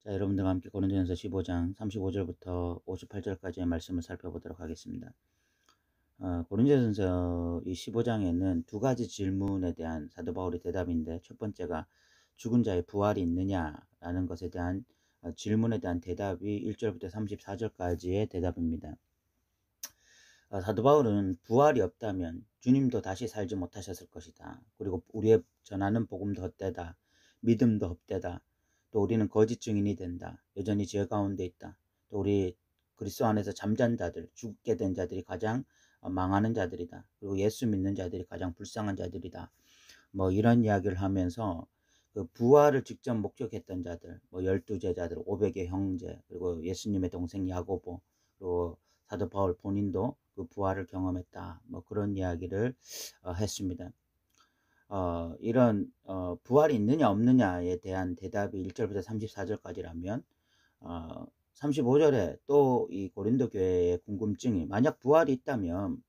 자, 여러분들과 함께 고린도전서 15장 35절부터 58절까지의 말씀을 살펴보도록 하겠습니다. 고린도전서 이 15장에는 두 가지 질문에 대한 사도 바울의 대답인데, 첫 번째가 죽은 자의 부활이 있느냐라는 것에 대한 질문에 대한 대답이 1절부터 34절까지의 대답입니다. 사도 바울은 부활이 없다면 주님도 다시 살지 못하셨을 것이다. 그리고 우리의 전하는 복음도 헛되다. 믿음도 헛되다. 또 우리는 거짓 증인이 된다. 여전히 죄 가운데 있다. 또 우리 그리스도 안에서 잠잔 자들, 죽게 된 자들이 가장 망하는 자들이다. 그리고 예수 믿는 자들이 가장 불쌍한 자들이다. 뭐 이런 이야기를 하면서 그 부활을 직접 목격했던 자들, 뭐 12제자들, 500의 형제, 그리고 예수님의 동생 야고보, 그리고 사도 바울 본인도 그 부활을 경험했다. 뭐 그런 이야기를 했습니다. 이런 부활이 있느냐 없느냐에 대한 대답이 1절부터 34절까지라면 35절에 또 이 고린도 교회의 궁금증이, 만약 부활이 있다면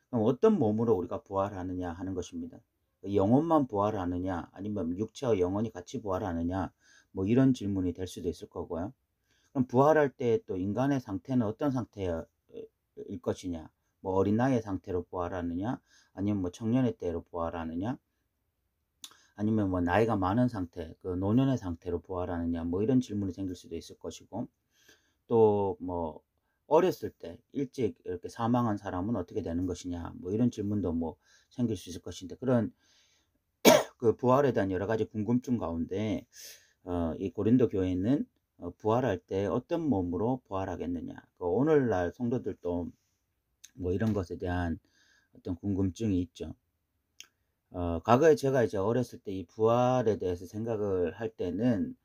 그럼 어떤 몸으로 우리가 부활하느냐 하는 것입니다. 영혼만 부활하느냐, 아니면 육체와 영혼이 같이 부활하느냐, 뭐 이런 질문이 될 수도 있을 거고요. 그럼 부활할 때 또 인간의 상태는 어떤 상태일 것이냐, 뭐 어린 나이의 상태로 부활하느냐, 아니면 뭐 청년의 때로 부활하느냐, 아니면 뭐 나이가 많은 상태, 그 노년의 상태로 부활하느냐, 뭐 이런 질문이 생길 수도 있을 것이고, 또 뭐 어렸을 때 일찍 이렇게 사망한 사람은 어떻게 되는 것이냐, 뭐 이런 질문도 뭐 생길 수 있을 것인데, 그런 그 부활에 대한 여러 가지 궁금증 가운데 이 고린도 교회는 부활할 때 어떤 몸으로 부활하겠느냐, 그 오늘날 성도들도 뭐 이런 것에 대한 어떤 궁금증이 있죠. 과거에 제가 이제 어렸을 때 이 부활에 대해서 생각을 할 때는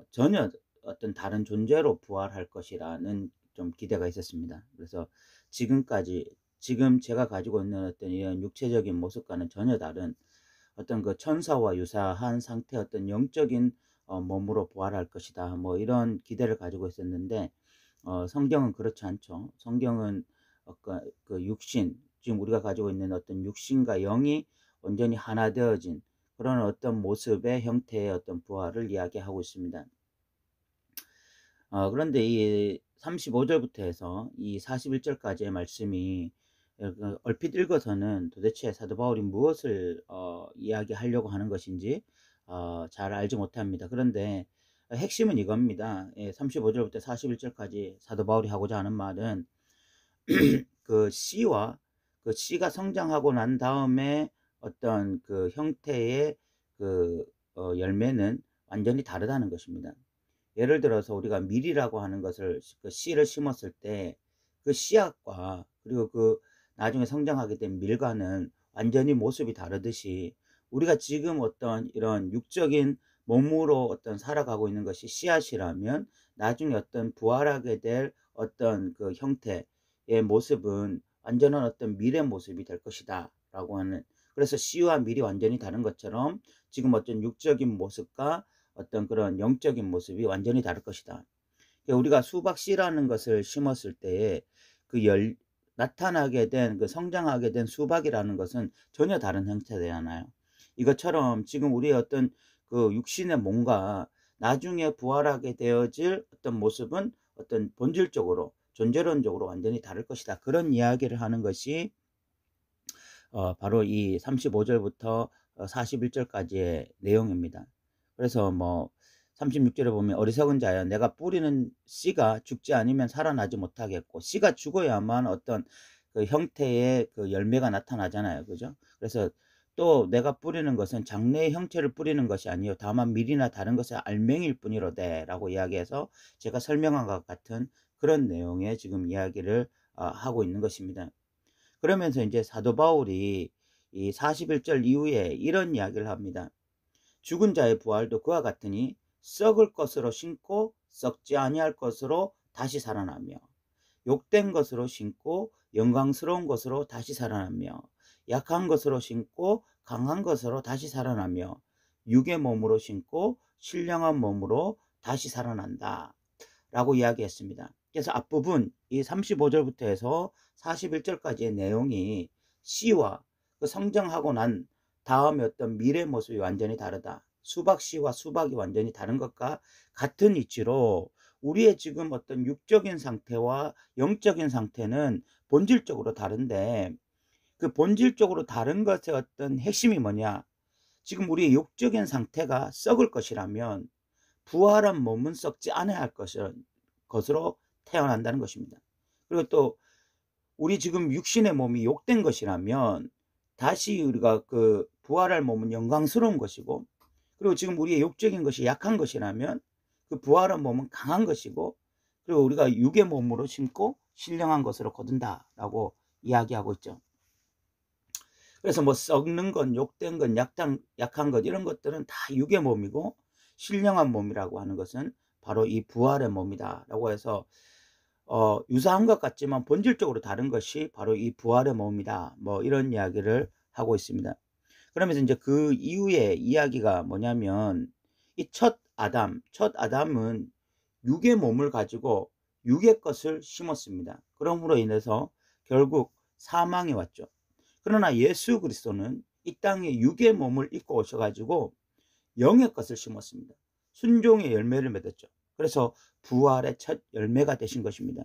전혀 어떤 다른 존재로 부활할 것이라는 좀 기대가 있었습니다. 그래서 지금까지, 지금 제가 가지고 있는 어떤 이런 육체적인 모습과는 전혀 다른 어떤 그 천사와 유사한 상태의 어떤 영적인 몸으로 부활할 것이다. 뭐 이런 기대를 가지고 있었는데, 성경은 그렇지 않죠. 성경은 그 육신, 지금 우리가 가지고 있는 어떤 육신과 영이 온전히 하나 되어진 그런 어떤 모습의 형태의 어떤 부활을 이야기하고 있습니다. 그런데 이 35절부터 해서 이 41절까지의 말씀이 얼핏 읽어서는 도대체 사도 바울이 무엇을 이야기하려고 하는 것인지 잘 알지 못합니다. 그런데 핵심은 이겁니다. 35절부터 41절까지 사도 바울이 하고자 하는 말은 그 씨와 그 씨가 성장하고 난 다음에 어떤 그 형태의 그 열매는 완전히 다르다는 것입니다. 예를 들어서 우리가 밀이라고 하는 것을, 그 씨를 심었을 때 그 씨앗과 그리고 그 나중에 성장하게 된 밀과는 완전히 모습이 다르듯이, 우리가 지금 어떤 이런 육적인 몸으로 어떤 살아가고 있는 것이 씨앗이라면 나중에 어떤 부활하게 될 어떤 그 형태의 모습은 완전한 어떤 밀의 모습이 될 것이다 라고 하는, 그래서 씨와 밀이 완전히 다른 것처럼 지금 어떤 육적인 모습과 어떤 그런 영적인 모습이 완전히 다를 것이다. 우리가 수박 씨라는 것을 심었을 때에 그 나타나게 된, 그 성장하게 된 수박이라는 것은 전혀 다른 형태잖아요. 이것처럼 지금 우리의 어떤 그 육신의 몸과 나중에 부활하게 되어질 어떤 모습은 어떤 본질적으로, 존재론적으로 완전히 다를 것이다. 그런 이야기를 하는 것이 바로 이 35절부터 41절까지의 내용입니다. 그래서 뭐 36절에 보면, 어리석은 자여, 내가 뿌리는 씨가 죽지 않으면 살아나지 못하겠고, 씨가 죽어야만 어떤 그 형태의 그 열매가 나타나잖아요. 그죠? 그래서 또 내가 뿌리는 것은 장래의 형체를 뿌리는 것이 아니요 다만 밀이나 다른 것의 알맹이일 뿐이로되 라고 이야기해서, 제가 설명한 것 같은 그런 내용의 지금 이야기를 하고 있는 것입니다. 그러면서 이제 사도 바울이 이 41절 이후에 이런 이야기를 합니다. 죽은 자의 부활도 그와 같으니 썩을 것으로 심고 썩지 아니할 것으로 다시 살아나며, 욕된 것으로 심고 영광스러운 것으로 다시 살아나며, 약한 것으로 심고 강한 것으로 다시 살아나며, 육의 몸으로 심고 신령한 몸으로 다시 살아난다 라고 이야기했습니다. 그래서 앞부분 이 35절부터 해서 41절까지의 내용이 씨와 그 성장하고 난 다음에 어떤 미래 모습이 완전히 다르다. 수박씨와 수박이 완전히 다른 것과 같은 이치로 우리의 지금 어떤 육적인 상태와 영적인 상태는 본질적으로 다른데, 그 본질적으로 다른 것의 어떤 핵심이 뭐냐? 지금 우리의 육적인 상태가 썩을 것이라면 부활한 몸은 썩지 않아야 할 것으로 태어난다는 것입니다. 그리고 또 우리 지금 육신의 몸이 욕된 것이라면 다시 우리가 그 부활할 몸은 영광스러운 것이고, 그리고 지금 우리의 육적인 것이 약한 것이라면 그 부활한 몸은 강한 것이고, 그리고 우리가 육의 몸으로 심고 신령한 것으로 거둔다라고 이야기하고 있죠. 그래서 뭐 썩는 것, 욕된 것, 약한 것 이런 것들은 다 육의 몸이고, 신령한 몸이라고 하는 것은 바로 이 부활의 몸이다라고 해서 유사한 것 같지만 본질적으로 다른 것이 바로 이 부활의 몸이다. 뭐 이런 이야기를 하고 있습니다. 그러면서 이제 그 이후에 이야기가 뭐냐면, 이 첫 아담은 육의 몸을 가지고 육의 것을 심었습니다. 그러므로 인해서 결국 사망이 왔죠. 그러나 예수 그리스도는 이 땅에 육의 몸을 입고 오셔가지고 영의 것을 심었습니다. 순종의 열매를 맺었죠. 그래서 부활의 첫 열매가 되신 것입니다.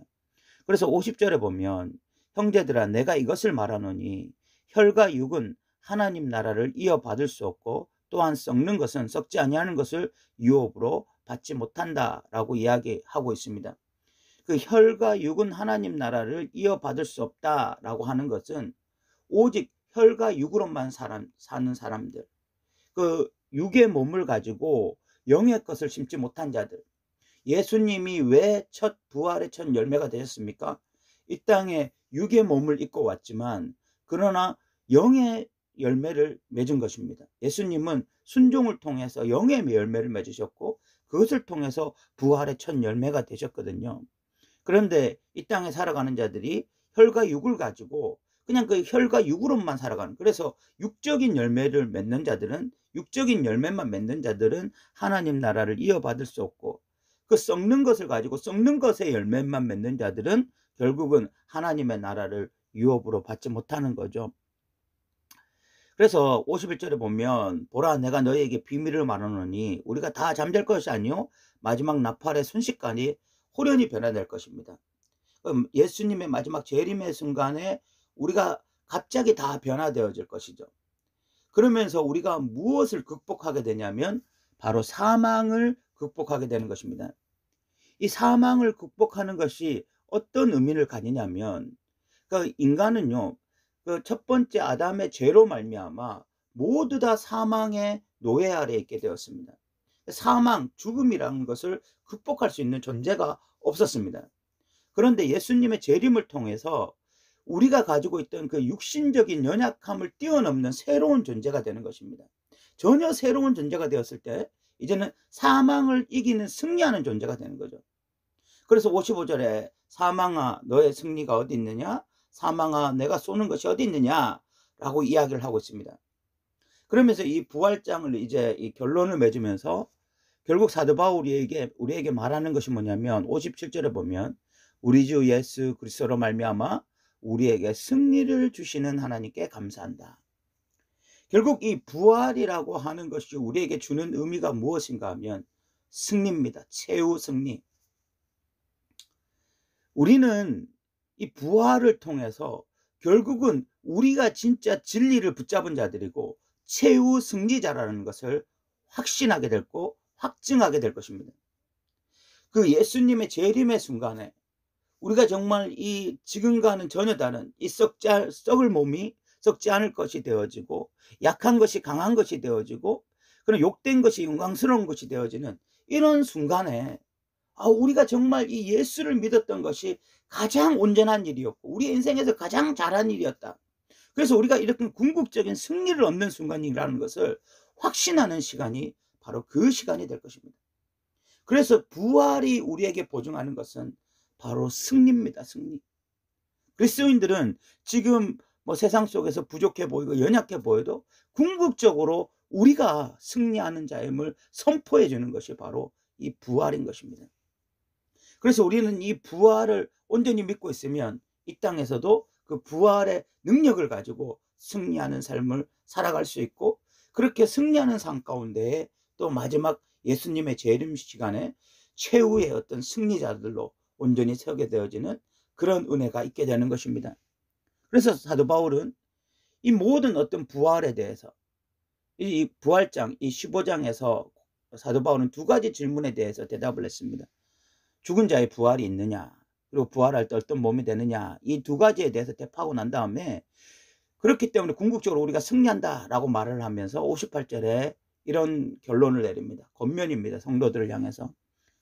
그래서 50절에 보면, 형제들아 내가 이것을 말하노니 혈과 육은 하나님 나라를 이어받을 수 없고, 또한 썩는 것은 썩지 아니하는 것을 유업으로 받지 못한다라고 이야기하고 있습니다. 그 혈과 육은 하나님 나라를 이어받을 수 없다라고 하는 것은 오직 혈과 육으로만 사는 사람들, 그 육의 몸을 가지고 영의 것을 심지 못한 자들. 예수님이 왜 첫 부활의 첫 열매가 되셨습니까? 이 땅에 육의 몸을 입고 왔지만 그러나 영의 열매를 맺은 것입니다. 예수님은 순종을 통해서 영의 열매를 맺으셨고, 그것을 통해서 부활의 첫 열매가 되셨거든요. 그런데 이 땅에 살아가는 자들이 혈과 육을 가지고 그냥 그 혈과 육으로만 살아가는, 그래서 육적인 열매를 맺는 자들은, 육적인 열매만 맺는 자들은 하나님 나라를 이어받을 수 없고, 그 썩는 것을 가지고 썩는 것의 열매만 맺는 자들은 결국은 하나님의 나라를 유업으로 받지 못하는 거죠. 그래서 51절에 보면, 보라 내가 너희에게 비밀을 말하노니 우리가 다 잠잘 것이 아니요 마지막 나팔의 순식간에 호련히 변화될 것입니다. 예수님의 마지막 재림의 순간에 우리가 갑자기 다 변화되어질 것이죠. 그러면서 우리가 무엇을 극복하게 되냐면 바로 사망을 극복하게 되는 것입니다. 이 사망을 극복하는 것이 어떤 의미를 가지냐면, 그 인간은요, 그 첫 번째 아담의 죄로 말미암아 모두 다 사망의 노예 아래에 있게 되었습니다. 사망, 죽음이라는 것을 극복할 수 있는 존재가 없었습니다. 그런데 예수님의 재림을 통해서 우리가 가지고 있던 그 육신적인 연약함을 뛰어넘는 새로운 존재가 되는 것입니다. 전혀 새로운 존재가 되었을 때 이제는 사망을 이기는, 승리하는 존재가 되는 거죠. 그래서 55절에 사망아 너의 승리가 어디 있느냐, 사망아 내가 쏘는 것이 어디 있느냐 라고 이야기를 하고 있습니다. 그러면서 이 부활장을 이제 이 결론을 맺으면서 결국 사도 바울이 우리에게 말하는 것이 뭐냐면, 57절에 보면 우리 주 예수 그리스도로 말미암아 우리에게 승리를 주시는 하나님께 감사한다. 결국 이 부활이라고 하는 것이 우리에게 주는 의미가 무엇인가 하면 승리입니다. 최후 승리. 우리는 이 부활을 통해서 결국은 우리가 진짜 진리를 붙잡은 자들이고 최후 승리자라는 것을 확신하게 되고 확증하게 될 것입니다. 그 예수님의 재림의 순간에 우리가 정말 이 지금과는 전혀 다른 이 썩을 몸이 썩지 않을 것이 되어지고, 약한 것이 강한 것이 되어지고, 그런 욕된 것이 영광스러운 것이 되어지는 이런 순간에 우리가 정말 이 예수를 믿었던 것이 가장 온전한 일이었고 우리 인생에서 가장 잘한 일이었다. 그래서 우리가 이렇게 궁극적인 승리를 얻는 순간이라는 것을 확신하는 시간이 바로 그 시간이 될 것입니다. 그래서 부활이 우리에게 보증하는 것은 바로 승리입니다. 승리. 그리스도인들은 지금 뭐 세상 속에서 부족해 보이고 연약해 보여도 궁극적으로 우리가 승리하는 자임을 선포해 주는 것이 바로 이 부활인 것입니다. 그래서 우리는 이 부활을 온전히 믿고 있으면 이 땅에서도 그 부활의 능력을 가지고 승리하는 삶을 살아갈 수 있고, 그렇게 승리하는 삶 가운데에 또 마지막 예수님의 재림 시간에 최후의 어떤 승리자들로 온전히 서게 되어지는 그런 은혜가 있게 되는 것입니다. 그래서 사도 바울은 이 모든 어떤 부활에 대해서 이 부활장 이 15장에서 사도 바울은 두 가지 질문에 대해서 대답을 했습니다. 죽은 자의 부활이 있느냐, 그리고 부활할 때 어떤 몸이 되느냐, 이 두 가지에 대해서 대파하고 난 다음에 그렇기 때문에 궁극적으로 우리가 승리한다라고 말을 하면서 58절에 이런 결론을 내립니다. 권면입니다. 성도들을 향해서.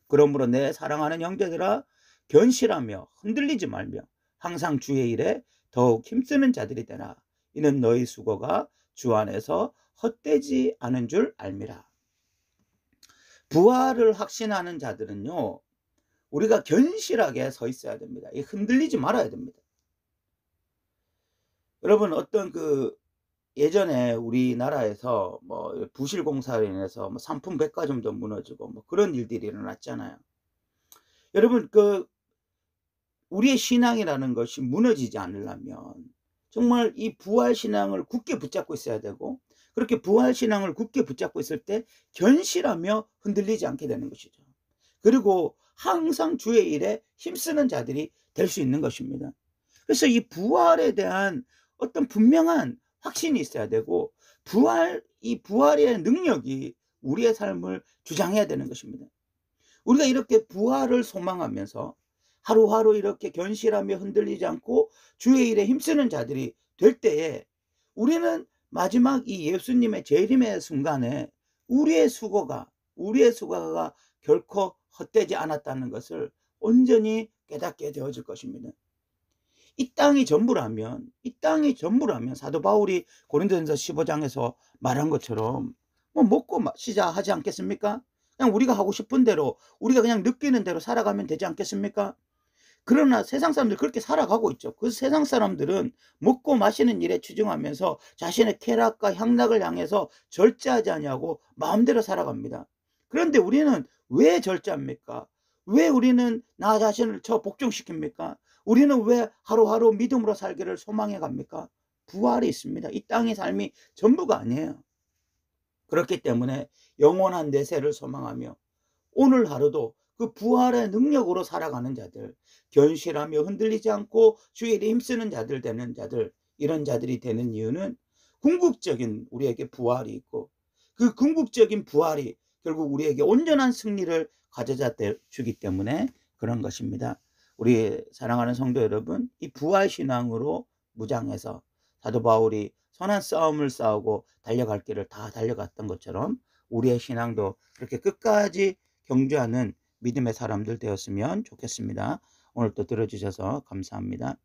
그러므로 내 사랑하는 형제들아, 견실하며 흔들리지 말며 항상 주의 일에 더욱 힘쓰는 자들이 되라. 이는 너희 수고가 주 안에서 헛되지 않은 줄 알미라. 부활을 확신하는 자들은요, 우리가 견실하게 서 있어야 됩니다. 흔들리지 말아야 됩니다. 여러분, 어떤 예전에 우리나라에서 뭐 부실 공사로 인해서 뭐 상품 백화점도 무너지고 뭐 그런 일들이 일어났잖아요. 여러분, 우리의 신앙이라는 것이 무너지지 않으려면 정말 이 부활 신앙을 굳게 붙잡고 있어야 되고, 그렇게 부활 신앙을 굳게 붙잡고 있을 때 견실하며 흔들리지 않게 되는 것이죠. 그리고 항상 주의 일에 힘쓰는 자들이 될 수 있는 것입니다. 그래서 이 부활에 대한 어떤 분명한 확신이 있어야 되고, 이 부활의 능력이 우리의 삶을 주장해야 되는 것입니다. 우리가 이렇게 부활을 소망하면서 하루하루 이렇게 견실하며 흔들리지 않고 주의 일에 힘쓰는 자들이 될 때에 우리는 마지막 이 예수님의 재림의 순간에 우리의 수고가 결코 헛되지 않았다는 것을 온전히 깨닫게 되어질 것입니다. 이 땅이 전부라면 사도 바울이 고린도전서 15장에서 말한 것처럼 뭐 먹고 마시자 하지 않겠습니까? 그냥 우리가 하고 싶은 대로, 우리가 그냥 느끼는 대로 살아가면 되지 않겠습니까? 그러나 세상 사람들 그렇게 살아가고 있죠. 그 세상 사람들은 먹고 마시는 일에 치중하면서 자신의 쾌락과 향락을 향해서 절제하지 아니하고 마음대로 살아갑니다. 그런데 우리는 왜 절제합니까? 왜 우리는 나 자신을 복종시킵니까? 우리는 왜 하루하루 믿음으로 살기를 소망해 갑니까? 부활이 있습니다. 이 땅의 삶이 전부가 아니에요. 그렇기 때문에 영원한 내세를 소망하며 오늘 하루도 그 부활의 능력으로 살아가는 자들, 견실하며 흔들리지 않고 주의 일에 힘쓰는 자들 되는 자들, 이런 자들이 되는 이유는 궁극적인 우리에게 부활이 있고, 그 궁극적인 부활이 결국 우리에게 온전한 승리를 가져다 주기 때문에 그런 것입니다. 우리 사랑하는 성도 여러분, 이 부활 신앙으로 무장해서 사도 바울이 선한 싸움을 싸우고 달려갈 길을 다 달려갔던 것처럼 우리의 신앙도 그렇게 끝까지 경주하는 믿음의 사람들 되었으면 좋겠습니다. 오늘 또 들어주셔서 감사합니다.